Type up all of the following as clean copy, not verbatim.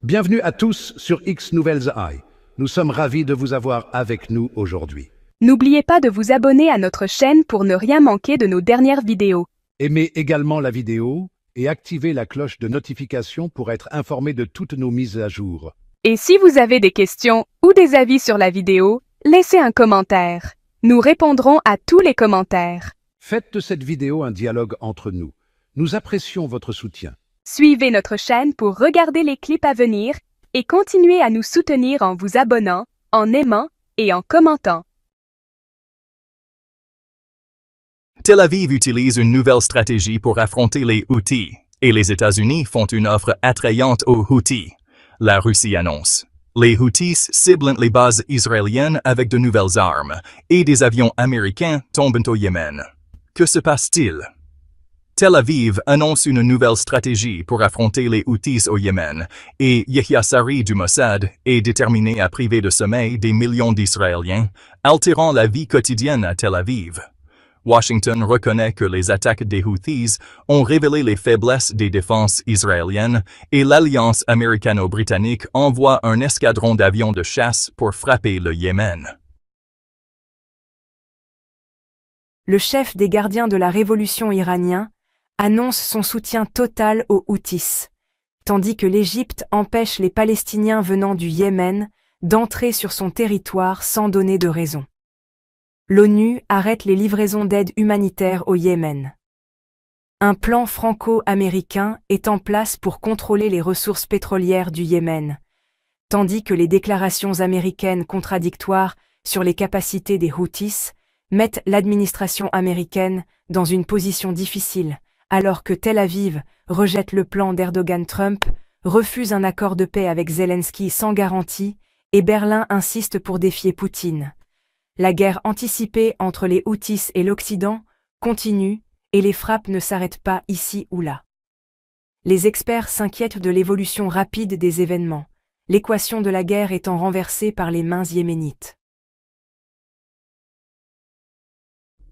Bienvenue à tous sur X Nouvelles AI. Nous sommes ravis de vous avoir avec nous aujourd'hui. N'oubliez pas de vous abonner à notre chaîne pour ne rien manquer de nos dernières vidéos. Aimez également la vidéo et activez la cloche de notification pour être informé de toutes nos mises à jour. Et si vous avez des questions ou des avis sur la vidéo, laissez un commentaire. Nous répondrons à tous les commentaires. Faites de cette vidéo un dialogue entre nous. Nous apprécions votre soutien. Suivez notre chaîne pour regarder les clips à venir et continuez à nous soutenir en vous abonnant, en aimant et en commentant. Tel Aviv utilise une nouvelle stratégie pour affronter les Houthis, et les États-Unis font une offre attrayante aux Houthis. La Russie annonce. Les Houthis ciblent les bases israéliennes avec de nouvelles armes, et des avions américains tombent au Yémen. Que se passe-t-il? Tel Aviv annonce une nouvelle stratégie pour affronter les Houthis au Yémen, et Yehia Sari du Mossad est déterminé à priver de sommeil des millions d'Israéliens, altérant la vie quotidienne à Tel Aviv. Washington reconnaît que les attaques des Houthis ont révélé les faiblesses des défenses israéliennes et l'alliance américano-britannique envoie un escadron d'avions de chasse pour frapper le Yémen. Le chef des gardiens de la révolution iranien annonce son soutien total aux Houthis, tandis que l'Égypte empêche les Palestiniens venant du Yémen d'entrer sur son territoire sans donner de raison. L'ONU arrête les livraisons d'aide humanitaire au Yémen. Un plan franco-américain est en place pour contrôler les ressources pétrolières du Yémen, tandis que les déclarations américaines contradictoires sur les capacités des Houthis mettent l'administration américaine dans une position difficile, alors que Tel Aviv rejette le plan d'Erdogan-Trump, refuse un accord de paix avec Zelensky sans garantie, et Berlin insiste pour défier Poutine. La guerre anticipée entre les Houthis et l'Occident continue et les frappes ne s'arrêtent pas ici ou là. Les experts s'inquiètent de l'évolution rapide des événements, l'équation de la guerre étant renversée par les mains yéménites.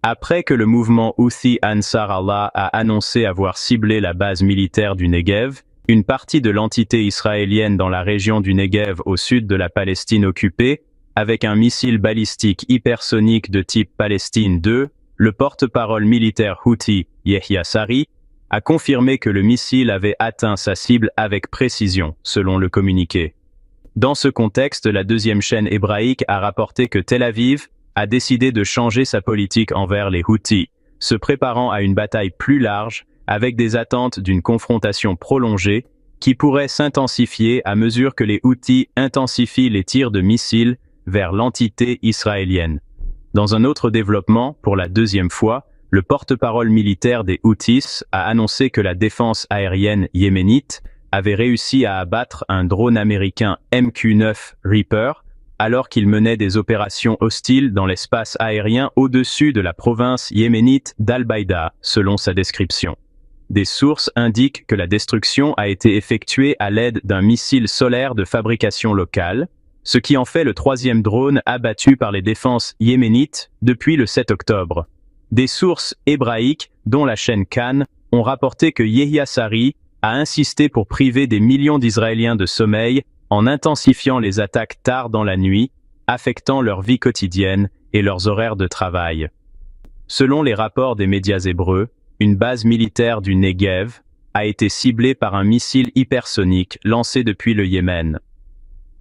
Après que le mouvement Houthi Ansar Allah a annoncé avoir ciblé la base militaire du Negev, une partie de l'entité israélienne dans la région du Negev au sud de la Palestine occupée, avec un missile balistique hypersonique de type Palestine 2, le porte-parole militaire Houthi, Yehia Sari, a confirmé que le missile avait atteint sa cible avec précision, selon le communiqué. Dans ce contexte, la deuxième chaîne hébraïque a rapporté que Tel Aviv a décidé de changer sa politique envers les Houthis, se préparant à une bataille plus large, avec des attentes d'une confrontation prolongée, qui pourrait s'intensifier à mesure que les Houthis intensifient les tirs de missiles vers l'entité israélienne. Dans un autre développement, pour la deuxième fois, le porte-parole militaire des Houthis a annoncé que la défense aérienne yéménite avait réussi à abattre un drone américain MQ-9 Reaper, alors qu'il menait des opérations hostiles dans l'espace aérien au-dessus de la province yéménite d'Al-Baïda, selon sa description. Des sources indiquent que la destruction a été effectuée à l'aide d'un missile solaire de fabrication locale, ce qui en fait le troisième drone abattu par les défenses yéménites depuis le 7 octobre. Des sources hébraïques, dont la chaîne Cannes, ont rapporté que Yehia Sari a insisté pour priver des millions d'Israéliens de sommeil en intensifiant les attaques tard dans la nuit, affectant leur vie quotidienne et leurs horaires de travail. Selon les rapports des médias hébreux, une base militaire du Negev a été ciblée par un missile hypersonique lancé depuis le Yémen.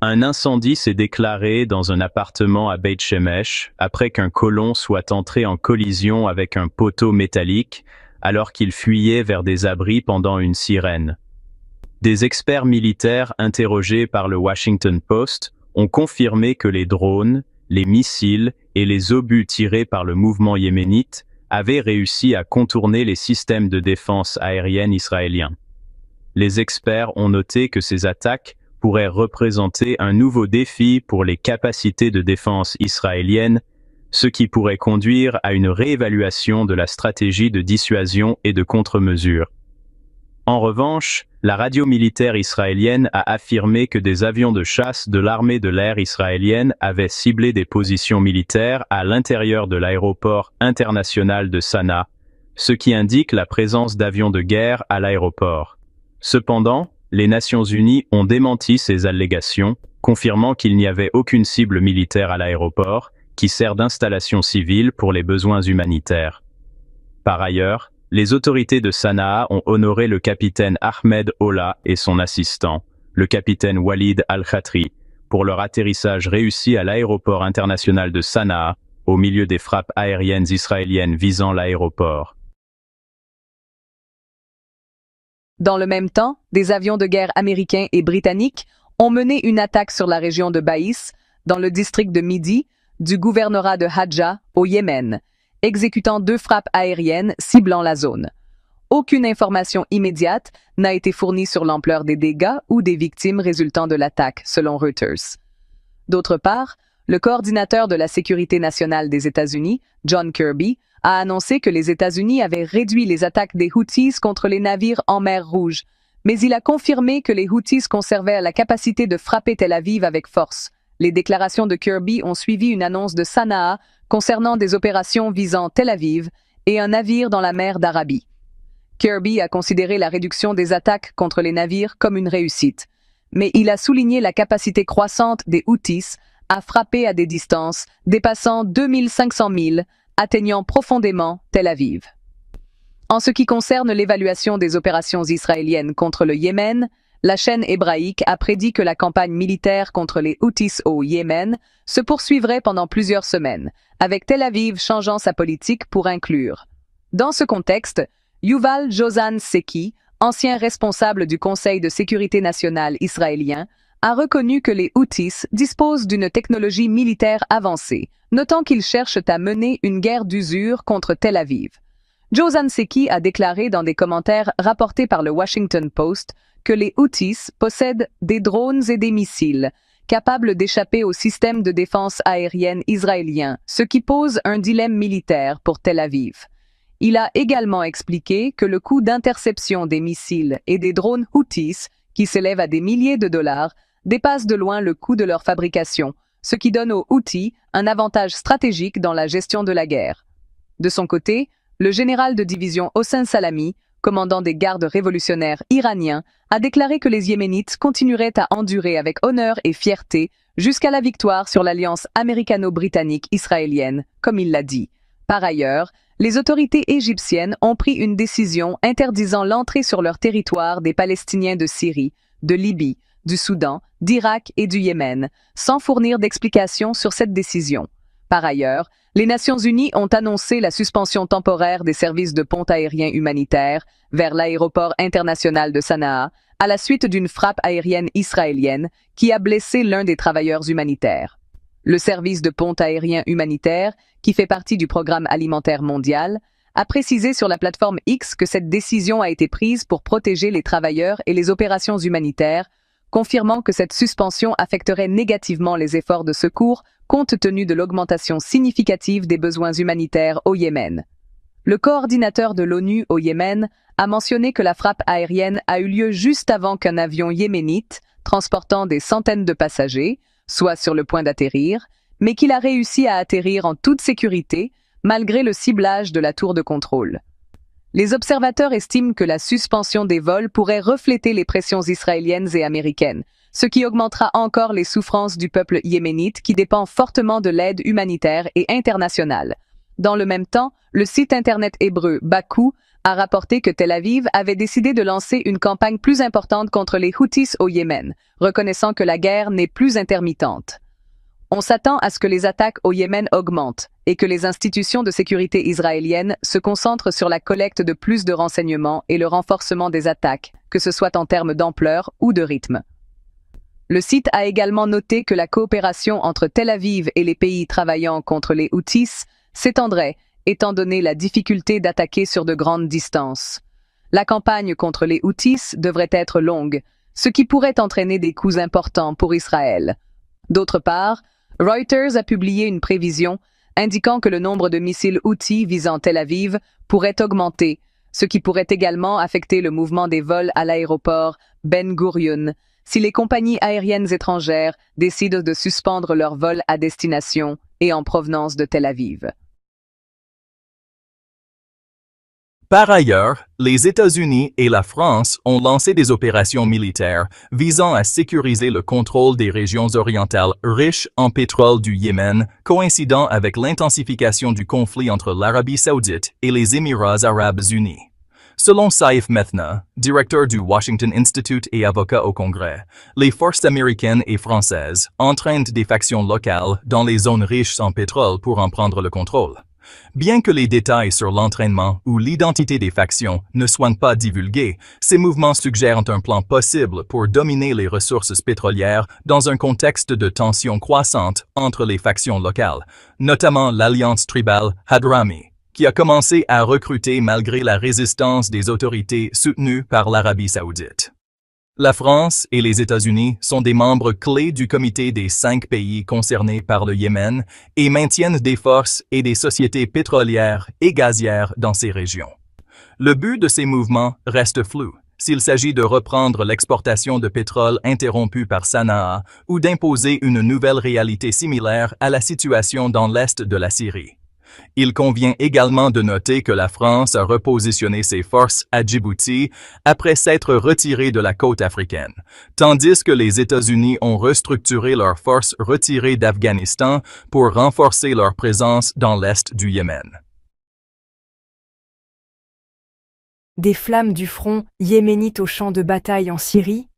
Un incendie s'est déclaré dans un appartement à Beit Shemesh après qu'un colon soit entré en collision avec un poteau métallique alors qu'il fuyait vers des abris pendant une sirène. Des experts militaires interrogés par le Washington Post ont confirmé que les drones, les missiles et les obus tirés par le mouvement yéménite avaient réussi à contourner les systèmes de défense aérienne israéliens. Les experts ont noté que ces attaques pourraient représenter un nouveau défi pour les capacités de défense israéliennes, ce qui pourrait conduire à une réévaluation de la stratégie de dissuasion et de contre-mesure. En revanche, la radio militaire israélienne a affirmé que des avions de chasse de l'armée de l'air israélienne avaient ciblé des positions militaires à l'intérieur de l'aéroport international de Sanaa, ce qui indique la présence d'avions de guerre à l'aéroport. Cependant, les Nations Unies ont démenti ces allégations, confirmant qu'il n'y avait aucune cible militaire à l'aéroport, qui sert d'installation civile pour les besoins humanitaires. Par ailleurs, les autorités de Sanaa ont honoré le capitaine Ahmed Ola et son assistant, le capitaine Walid Al-Khatri, pour leur atterrissage réussi à l'aéroport international de Sanaa, au milieu des frappes aériennes israéliennes visant l'aéroport. Dans le même temps, des avions de guerre américains et britanniques ont mené une attaque sur la région de Baïs, dans le district de Midi, du gouvernorat de Hadja, au Yémen, exécutant 2 frappes aériennes ciblant la zone. Aucune information immédiate n'a été fournie sur l'ampleur des dégâts ou des victimes résultant de l'attaque, selon Reuters. D'autre part, le coordinateur de la sécurité nationale des États-Unis, John Kirby, a annoncé que les États-Unis avaient réduit les attaques des Houthis contre les navires en mer Rouge, mais il a confirmé que les Houthis conservaient la capacité de frapper Tel Aviv avec force. Les déclarations de Kirby ont suivi une annonce de Sanaa concernant des opérations visant Tel Aviv et un navire dans la mer d'Arabie. Kirby a considéré la réduction des attaques contre les navires comme une réussite, mais il a souligné la capacité croissante des Houthis à frapper à des distances dépassant 2500 milles, atteignant profondément Tel Aviv. En ce qui concerne l'évaluation des opérations israéliennes contre le Yémen, la chaîne hébraïque a prédit que la campagne militaire contre les Houthis au Yémen se poursuivrait pendant plusieurs semaines, avec Tel Aviv changeant sa politique pour inclure. Dans ce contexte, Yuval Jozan Seki, ancien responsable du Conseil de sécurité nationale israélien, a reconnu que les Houthis disposent d'une technologie militaire avancée, notant qu'ils cherchent à mener une guerre d'usure contre Tel Aviv. Jozan Seki a déclaré dans des commentaires rapportés par le Washington Post que les Houthis possèdent des drones et des missiles, capables d'échapper au système de défense aérienne israélien, ce qui pose un dilemme militaire pour Tel Aviv. Il a également expliqué que le coût d'interception des missiles et des drones Houthis, qui s'élève à des milliers de dollars, dépasse de loin le coût de leur fabrication, ce qui donne aux Houthis un avantage stratégique dans la gestion de la guerre. De son côté, le général de division Hossein Salami, commandant des gardes révolutionnaires iraniens, a déclaré que les Yéménites continueraient à endurer avec honneur et fierté jusqu'à la victoire sur l'alliance américano-britannique israélienne, comme il l'a dit. Par ailleurs, les autorités égyptiennes ont pris une décision interdisant l'entrée sur leur territoire des Palestiniens de Syrie, de Libye, du Soudan, d'Irak et du Yémen, sans fournir d'explications sur cette décision. Par ailleurs, les Nations Unies ont annoncé la suspension temporaire des services de pont aérien humanitaire vers l'aéroport international de Sanaa à la suite d'une frappe aérienne israélienne qui a blessé l'un des travailleurs humanitaires. Le service de pont aérien humanitaire, qui fait partie du programme alimentaire mondial, a précisé sur la plateforme X que cette décision a été prise pour protéger les travailleurs et les opérations humanitaires, confirmant que cette suspension affecterait négativement les efforts de secours compte tenu de l'augmentation significative des besoins humanitaires au Yémen. Le coordinateur de l'ONU au Yémen a mentionné que la frappe aérienne a eu lieu juste avant qu'un avion yéménite, transportant des centaines de passagers, soit sur le point d'atterrir, mais qu'il a réussi à atterrir en toute sécurité, malgré le ciblage de la tour de contrôle. Les observateurs estiment que la suspension des vols pourrait refléter les pressions israéliennes et américaines, ce qui augmentera encore les souffrances du peuple yéménite qui dépend fortement de l'aide humanitaire et internationale. Dans le même temps, le site internet hébreu Bakou a rapporté que Tel Aviv avait décidé de lancer une campagne plus importante contre les Houthis au Yémen, reconnaissant que la guerre n'est plus intermittente. On s'attend à ce que les attaques au Yémen augmentent et que les institutions de sécurité israéliennes se concentrent sur la collecte de plus de renseignements et le renforcement des attaques, que ce soit en termes d'ampleur ou de rythme. Le site a également noté que la coopération entre Tel Aviv et les pays travaillant contre les Houthis s'étendrait, étant donné la difficulté d'attaquer sur de grandes distances. La campagne contre les Houthis devrait être longue, ce qui pourrait entraîner des coûts importants pour Israël. D'autre part, Reuters a publié une prévision indiquant que le nombre de missiles Houthis visant Tel Aviv pourrait augmenter, ce qui pourrait également affecter le mouvement des vols à l'aéroport Ben Gurion si les compagnies aériennes étrangères décident de suspendre leurs vols à destination et en provenance de Tel Aviv. Par ailleurs, les États-Unis et la France ont lancé des opérations militaires visant à sécuriser le contrôle des régions orientales riches en pétrole du Yémen, coïncidant avec l'intensification du conflit entre l'Arabie saoudite et les Émirats arabes unis. Selon Saif Methna, directeur du Washington Institute et avocat au Congrès, les forces américaines et françaises entraînent des factions locales dans les zones riches en pétrole pour en prendre le contrôle. Bien que les détails sur l'entraînement ou l'identité des factions ne soient pas divulgués, ces mouvements suggèrent un plan possible pour dominer les ressources pétrolières dans un contexte de tensions croissantes entre les factions locales, notamment l'alliance tribale Hadrami, qui a commencé à recruter malgré la résistance des autorités soutenues par l'Arabie saoudite. La France et les États-Unis sont des membres clés du comité des 5 pays concernés par le Yémen et maintiennent des forces et des sociétés pétrolières et gazières dans ces régions. Le but de ces mouvements reste flou, s'il s'agit de reprendre l'exportation de pétrole interrompue par Sanaa ou d'imposer une nouvelle réalité similaire à la situation dans l'est de la Syrie. Il convient également de noter que la France a repositionné ses forces à Djibouti après s'être retirée de la côte africaine, tandis que les États-Unis ont restructuré leurs forces retirées d'Afghanistan pour renforcer leur présence dans l'est du Yémen. Des flammes du front yéménite au champ de bataille en Syrie,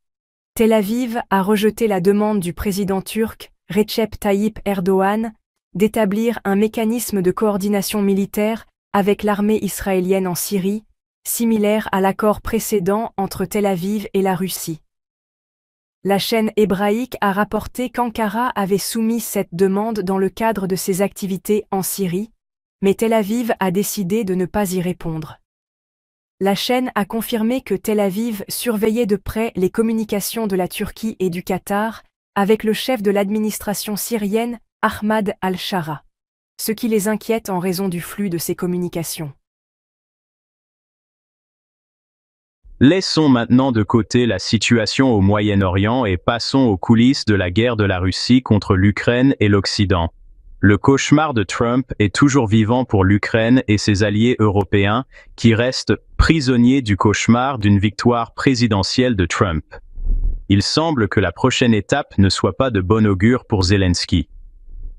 Tel Aviv a rejeté la demande du président turc Recep Tayyip Erdoğan d'établir un mécanisme de coordination militaire avec l'armée israélienne en Syrie, similaire à l'accord précédent entre Tel Aviv et la Russie. La chaîne hébraïque a rapporté qu'Ankara avait soumis cette demande dans le cadre de ses activités en Syrie, mais Tel Aviv a décidé de ne pas y répondre. La chaîne a confirmé que Tel Aviv surveillait de près les communications de la Turquie et du Qatar avec le chef de l'administration syrienne Ahmad al-Shara, ce qui les inquiète en raison du flux de ces communications. Laissons maintenant de côté la situation au Moyen-Orient et passons aux coulisses de la guerre de la Russie contre l'Ukraine et l'Occident. Le cauchemar de Trump est toujours vivant pour l'Ukraine et ses alliés européens qui restent prisonniers du cauchemar d'une victoire présidentielle de Trump. Il semble que la prochaine étape ne soit pas de bon augure pour Zelensky.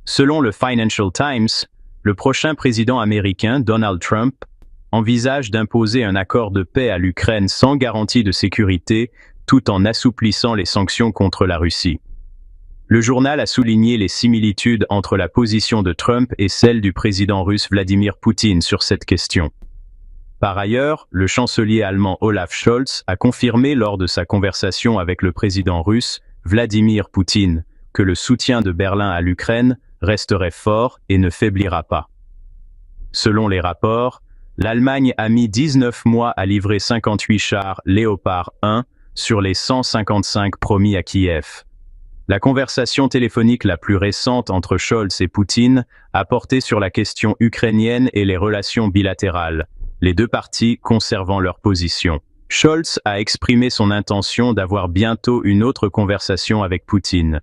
Selon le Financial Times, le prochain président américain, Donald Trump, envisage d'imposer un accord de paix à l'Ukraine sans garantie de sécurité, tout en assouplissant les sanctions contre la Russie. Le journal a souligné les similitudes entre la position de Trump et celle du président russe Vladimir Poutine sur cette question. Par ailleurs, le chancelier allemand Olaf Scholz a confirmé lors de sa conversation avec le président russe Vladimir Poutine que le soutien de Berlin à l'Ukraine resterait fort et ne faiblira pas. Selon les rapports, l'Allemagne a mis 19 mois à livrer 58 chars Léopard 1 sur les 155 promis à Kiev. La conversation téléphonique la plus récente entre Scholz et Poutine a porté sur la question ukrainienne et les relations bilatérales, les deux parties conservant leur position. Scholz a exprimé son intention d'avoir bientôt une autre conversation avec Poutine.